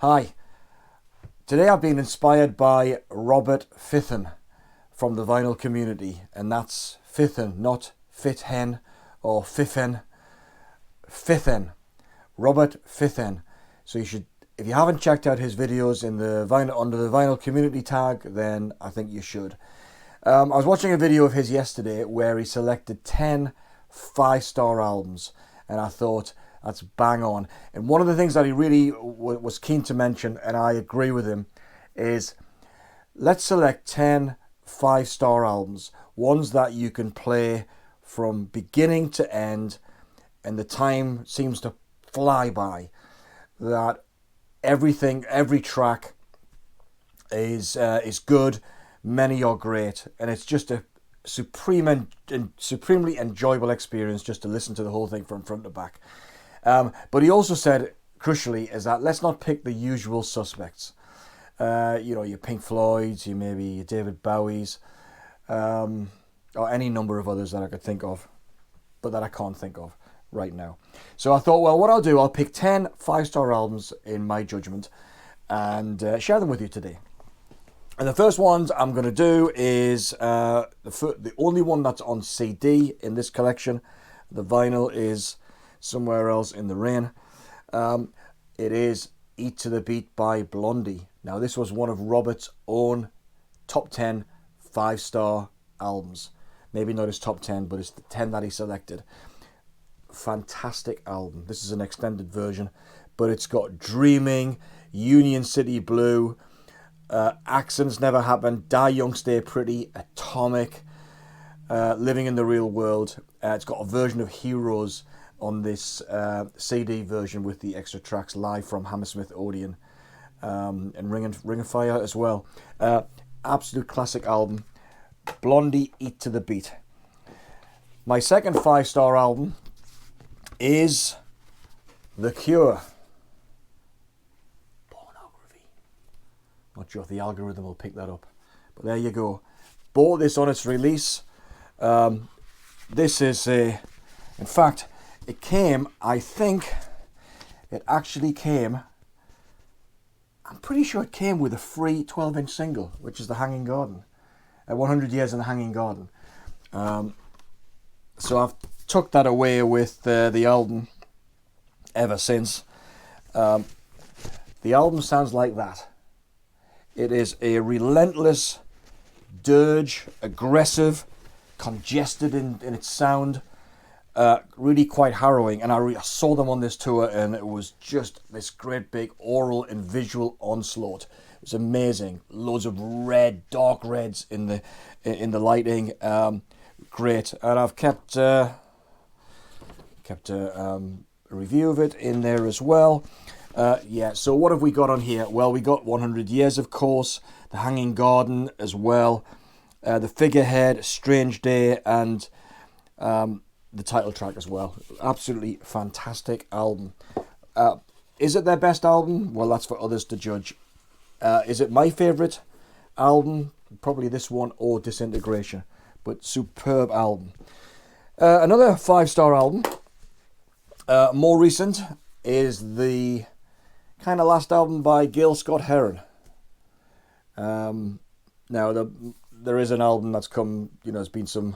Hi, today I've been inspired by RobertFithen from the vinyl community, and that's Fithen, not Fithen or Fiffen, Fithen, RobertFithen. So you should, if you haven't checked out his videos in the vinyl under the vinyl community tag, then I think you should. I was watching a video of his yesterday where he selected 10 5-star albums, and I thought, that's bang on. And one of the things that he really was keen to mention, and I agree with him, is let's select 10 5-star albums, ones that you can play from beginning to end, and the time seems to fly by. That everything, every track is good, many are great, and it's just a supremely enjoyable experience just to listen to the whole thing from front to back. But he also said, crucially, is that let's not pick the usual suspects. Your Pink Floyds, your David Bowies, or any number of others that I could think of, but that I can't think of right now. So I thought, well, what I'll do, I'll pick 10 5-star albums in my judgment and share them with you today. And the first ones I'm going to do is the only one that's on CD in this collection. The vinyl is somewhere else in the rain. It is Eat to the Beat by Blondie. Now, this was one of Robert's own top 10 5-star albums. Maybe not his top 10, but it's the 10 that he selected. Fantastic album. This is an extended version, but it's got Dreaming, Union City Blue, Accents Never Happened, Die Young Stay Pretty, Atomic, Living in the Real World. It's got a version of Heroes on this CD version with the extra tracks live from Hammersmith Odeon, and Ring of Fire as well. Absolute classic album. Blondie, Eat to the Beat. My second 5-star album is The Cure. Pornography. Not sure if the algorithm will pick that up, but there you go. Bought this on its release. This is in fact, it came, I'm pretty sure it came with a free 12-inch single, which is The Hanging Garden, 100 Years in the Hanging Garden. So I've took that away with the album ever since. The album sounds like that. It is a relentless dirge, aggressive, congested in its sound. Really quite harrowing, and I saw them on this tour, and it was just this great big oral and visual onslaught. It was amazing. Loads of red, dark reds in the lighting. Great, and I've kept a review of it in there as well. So what have we got on here? Well, we got 100 Years, of course, The Hanging Garden as well, The Figurehead, Strange Day, and the title track as well. Absolutely fantastic album. Is it their best album? Well, that's for others to judge. Is it my favourite album? Probably this one or Disintegration, but superb album. Another 5-star album, more recent, is the kind of last album by Gil Scott Heron. Now, there is an album that's come, there's been some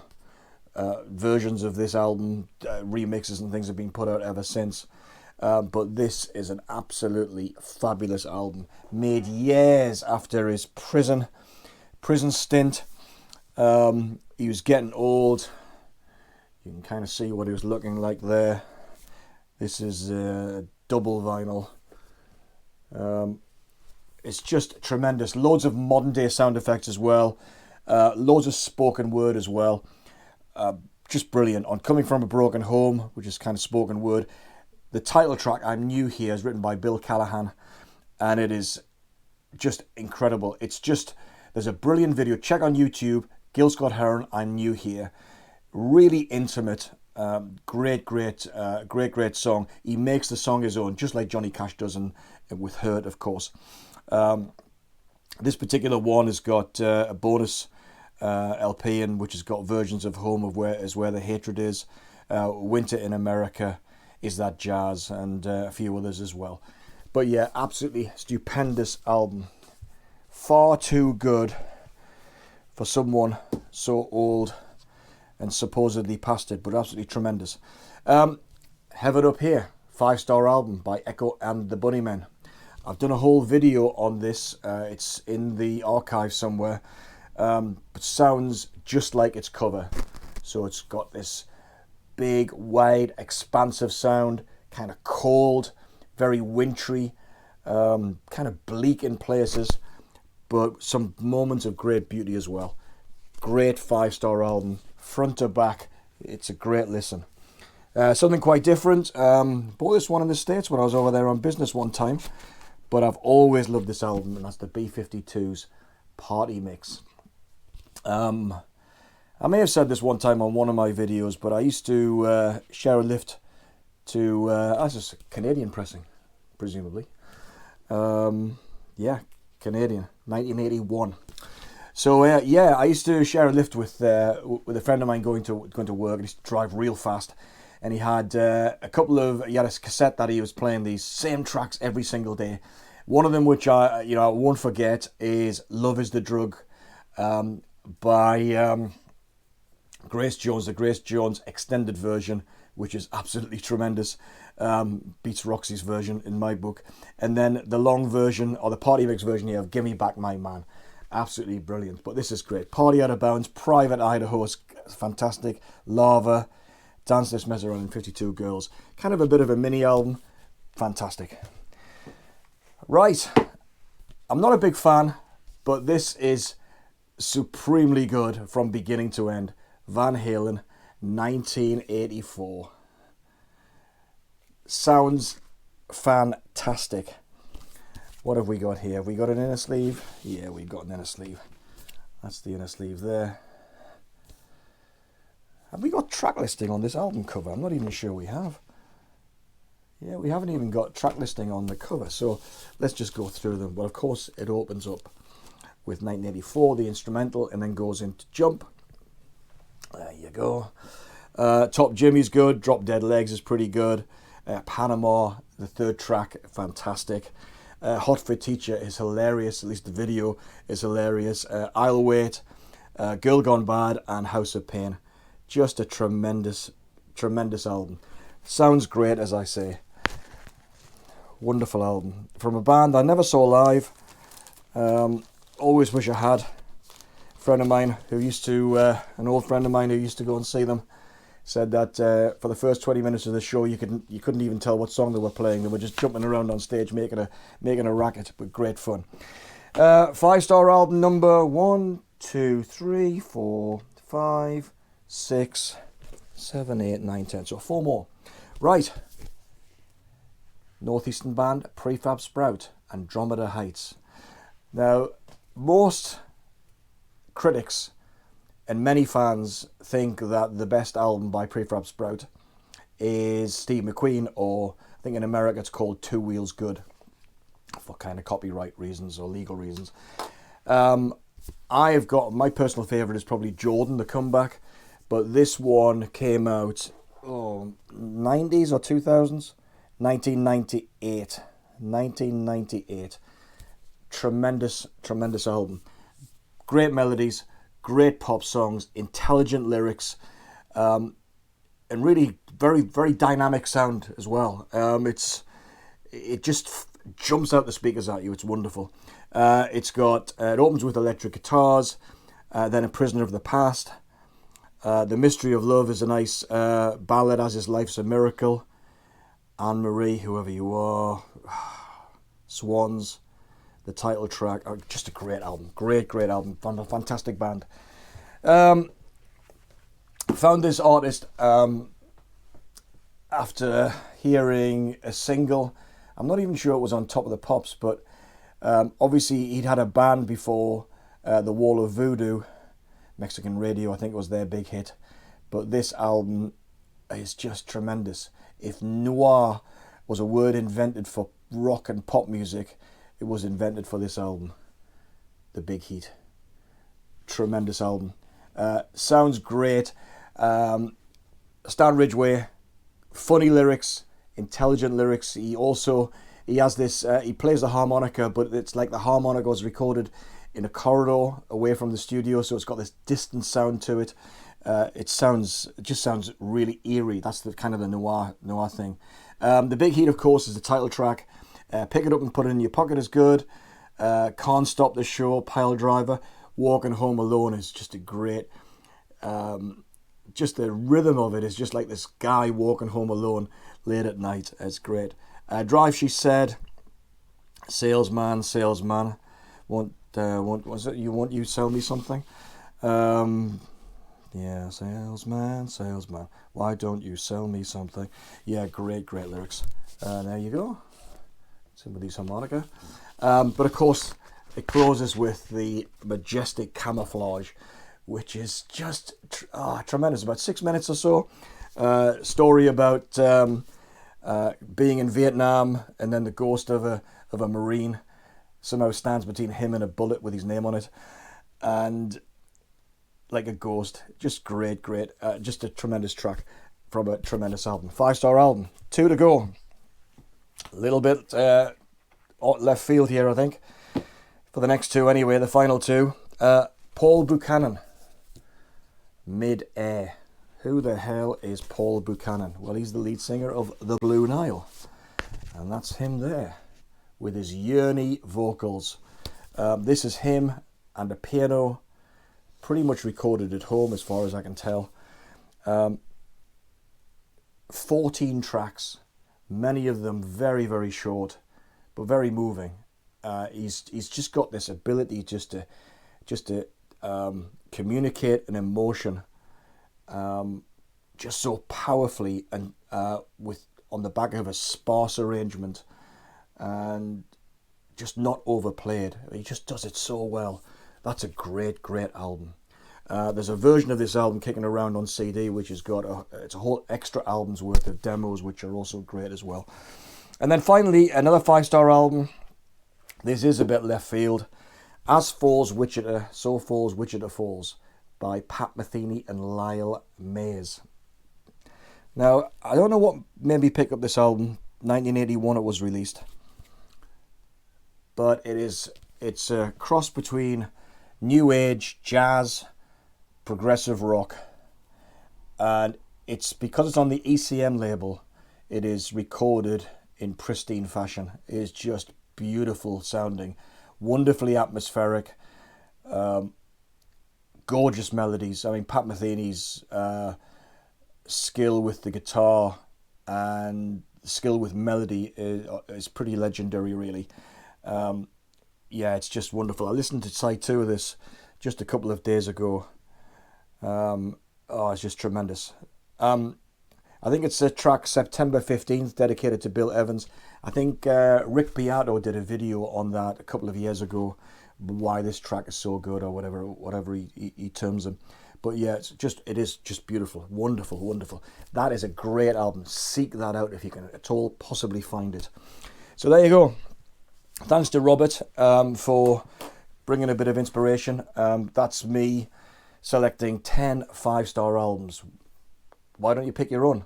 versions of this album, remixes and things have been put out ever since. But this is an absolutely fabulous album, made years after his prison stint. He was getting old. You can kind of see what he was looking like there. This is double vinyl. It's just tremendous. Loads of modern day sound effects as well. Loads of spoken word as well. Just brilliant. On Coming From a Broken Home, which is kind of spoken word. The title track, I'm New Here, is written by Bill Callahan, and it is just incredible. There's a brilliant video. Check on YouTube, Gil Scott Heron, I'm New Here. Really intimate, great song. He makes the song his own, just like Johnny Cash does with Hurt, of course. This particular one has got a bonus LP, which has got versions of Home is Where the Hatred Is, Winter in America, Is That Jazz, and a few others as well. But yeah, absolutely stupendous album. Far too good for someone so old and supposedly past it, but absolutely tremendous. Heaven Up Here, 5-star album by Echo and the Bunnymen. I've done a whole video on this. It's in the archive somewhere, but sounds just like its cover. So it's got this big, wide, expansive sound, kind of cold, very wintry, kind of bleak in places, but some moments of great beauty as well. Great 5-star album, front to back. It's a great listen. Something quite different. Bought this one in the States when I was over there on business one time, but I've always loved this album, and that's the B-52's Party Mix. I may have said this one time on one of my videos, but I used to share a lift to, that's just Canadian pressing, presumably. Yeah, Canadian, 1981. So yeah, I used to share a lift with a friend of mine going to work, and he used to drive real fast. And he had he had a cassette that he was playing these same tracks every single day. One of them, which I won't forget, is "Love Is the Drug" by Grace Jones, the Grace Jones extended version, which is absolutely tremendous. Beats Roxy's version in my book. And then the long version, or the party mix version here of "Gimme Back My Man." Absolutely brilliant. But this is great. Party Out of Bounds, Private Idaho is fantastic. Lava, Dance This Mess Around, and 52 Girls. Kind of a bit of a mini album. Fantastic. Right. I'm not a big fan, but this is supremely good from beginning to end. Van Halen, 1984. Sounds fantastic. What have we got here? Have we got an inner sleeve? Yeah, we've got an inner sleeve. That's the inner sleeve there. Have we got track listing on this album cover? I'm not even sure we have. Yeah, we haven't even got track listing on the cover, so let's just go through them. Well, of course, it opens up with 1984, the instrumental, and then goes into Jump. There you go. Top Jimmy's good. Drop Dead Legs is pretty good. Panama, the third track, fantastic. Hot for Teacher is hilarious, at least the video is hilarious. I'll Wait, Girl Gone Bad, and House of Pain. Just a tremendous, tremendous album. Sounds great, as I say. Wonderful album. From a band I never saw live. Always wish I had. Friend of mine who used to, an old friend of mine who used to go and see them, said that for the first 20 minutes of the show you couldn't even tell what song they were playing. They were just jumping around on stage making a racket, but great fun. 5-star album number 1, 2, 3, 4, 5, 6, 7, 8, 9, 10. So 4 more. Right. Northeastern band Prefab Sprout, Andromeda Heights. Now, most critics and many fans think that the best album by Prefab Sprout is Steve McQueen, or I think in America it's called Two Wheels Good, for kind of copyright reasons or legal reasons. I have got, my personal favourite is probably Jordan, The Comeback, but this one came out 90s or 2000s? 1998. 1998. Tremendous, tremendous album. Great melodies, great pop songs, intelligent lyrics, and really very, very dynamic sound as well. It just jumps out the speakers at you. It's wonderful. It opens with electric guitars, then A Prisoner of the Past. The Mystery of Love is a nice ballad, as is Life's a Miracle. Anne Marie, Whoever You Are. Swans, the title track. Just a great album. Great, great album. Fantastic band. Found this artist after hearing a single. I'm not even sure it was on Top of the Pops, but obviously he'd had a band before, The Wall of Voodoo, Mexican Radio, I think it was their big hit. But this album is just tremendous. If noir was a word invented for rock and pop music, it was invented for this album. The Big Heat. Tremendous album. Sounds great. Stan Ridgeway, funny lyrics, intelligent lyrics. He also he has this, he plays the harmonica, but it's like the harmonica was recorded in a corridor away from the studio, so it's got this distant sound to it. It just sounds really eerie. That's the kind of the noir thing. The Big Heat, of course, is the title track. Pick It Up and Put It in Your Pocket is good. Can't Stop the Show, Pile Driver. Walking Home Alone is just a great, just the rhythm of it is just like this guy walking home alone late at night. It's great. Drive, She Said. Salesman, won't you sell me something? Yeah, salesman, why don't you sell me something? Yeah, great lyrics. There you go. Somebody's harmonica. But of course, it closes with the majestic Camouflage, which is just tremendous. About 6 minutes or so. Story about being in Vietnam, and then the ghost of a Marine somehow stands between him and a bullet with his name on it, and like a ghost. Just great. Just a tremendous track from a tremendous album. 5-star album. 2 to go. A little bit left field here, I think, for the next 2 anyway, the final 2. Paul Buchanan, Mid-Air. Who the hell is Paul Buchanan? Well, he's the lead singer of The Blue Nile, and that's him there with his yearny vocals. This is him and a piano, pretty much recorded at home as far as I can tell. 14 tracks, many of them very, very short, but very moving. He's just got this ability just to communicate an emotion just so powerfully, and with on the back of a sparse arrangement, and just not overplayed. He just does it so well. That's a great album. There's a version of this album kicking around on CD, which has got it's a whole extra album's worth of demos, which are also great as well. And then finally, another 5-star album. This is a bit left field. As Falls Wichita, So Falls Wichita Falls, by Pat Metheny and Lyle Mays. Now, I don't know what made me pick up this album. 1981 it was released. But it's a cross between new age, jazz, progressive rock. And because it's on the ECM label, it is recorded in pristine fashion. It is just beautiful sounding, wonderfully atmospheric, gorgeous melodies. I mean, Pat Metheny's skill with the guitar and skill with melody is pretty legendary, really. Yeah, it's just wonderful. I listened to side 2 of this just a couple of days ago. It's just tremendous. I think it's a track September 15th dedicated to Bill Evans. I think Rick Beato did a video on that a couple of years ago, why this track is so good, or whatever he terms them. But yeah, it is just beautiful, wonderful. That is a great album. Seek that out if you can at all possibly find it. So there you go. Thanks to Robert for bringing a bit of inspiration. That's me selecting 10 5-star albums. Why don't you pick your own?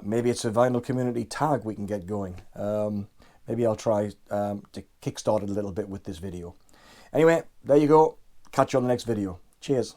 Maybe it's a Vinyl Community tag we can get going. Maybe I'll try to kickstart it a little bit with this video. Anyway, there you go. Catch you on the next video. Cheers.